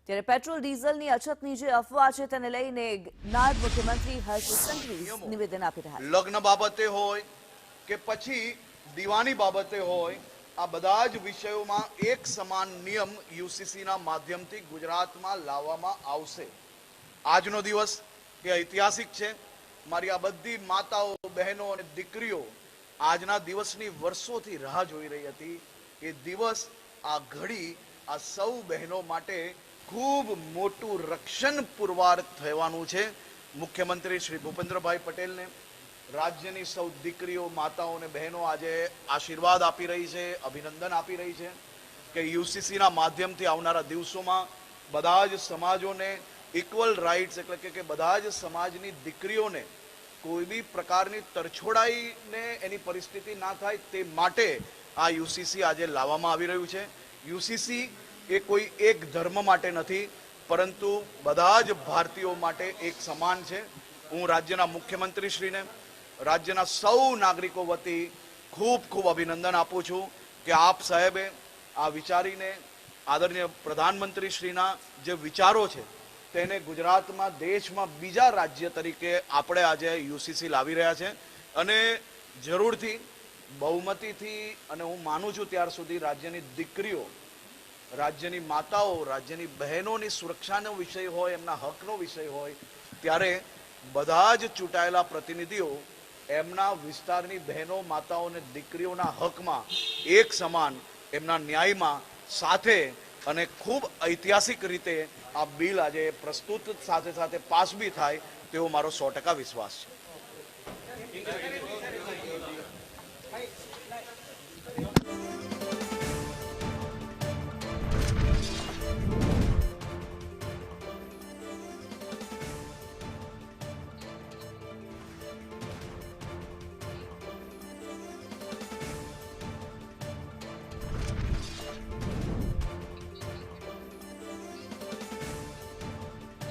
ત્યારે પેટ્રોલ ડીઝલની અછતની જે અફવા છે તેને લઈને નાયબ મુખ્યમંત્રી હર્ષ સંઘવી નિવેદન આપી રહ્યા છે। લગ્ન બાબતે હોય કે પછી દીવાની બાબતે હોય, આ બધા જ વિષયોમાં એક સમાન નિયમ યુસીસીના માધ્યમથી ગુજરાતમાં લાવવામાં આવશે। આજનો દિવસ એ ઐતિહાસિક છે। મારી આ બધી માતાઓ, બહેનો અને દીકરીઓ આજના દિવસની વર્ષોથી રાહ જોઈ રહી હતી। એ દિવસ, આ ઘડી આ સૌ બહેનો માટે ખૂબ મોટું રક્ષણ પુરવાર થવાનું છે। મુખ્યમંત્રી શ્રી ભૂપેન્દ્રભાઈ પટેલને રાજ્યની સૌ દીકરીઓ, માતાઓ અને બહેનો આજે આશીર્વાદ આપી રહી છે, અભિનંદન આપી રહી છે કે યુસીસીના માધ્યમથી આવનારા દિવસોમાં બધા જ સમાજોને ઇક્વલ રાઇટ્સ, એટલે કે બધા જ સમાજની દીકરીઓને કોઈ બી પ્રકારની તરછોડાઈને એની પરિસ્થિતિ ના થાય તે માટે આ યુસીસી આજે લાવવામાં આવી રહ્યું છે। યુસીસી એ કોઈ એક ધર્મ માટે નથી, પરંતુ બધા જ ભારતીયો માટે એક સમાન છે। હું રાજ્યના મુખ્યમંત્રીશ્રીને, રાજ્યના સૌ નાગરિકો વતી ખૂબ ખૂબ અભિનંદન આપું છું કે આપ સાહેબે આ વિચારીને આદરણીય પ્રધાનમંત્રીશ્રીના જે વિચારો છે તેને ગુજરાતમાં, દેશમાં બીજા રાજ્ય તરીકે આપણે આજે યુસીસી લાવી રહ્યા છે અને જરૂરથી બહુમતીથી, અને હું માનું છું ત્યાર સુધી રાજ્યની દીકરીઓ, રાજ્યની માતાઓ, રાજ્યની બહેનોની સુરક્ષાનો વિષય હોય, એમના હકનો વિષય હોય, ત્યારે બધા જ ચૂંટાયેલા પ્રતિનિધિઓ એમના વિસ્તારની બહેનો, માતાઓ અને દીકરીઓના હકમાં એક સમાન, એમના ન્યાયમાં સાથે અને ખૂબ ઐતિહાસિક રીતે આ બિલ આજે પ્રસ્તુત સાથે સાથે પાસ બી થાય તેવો મારો 100% વિશ્વાસ છે।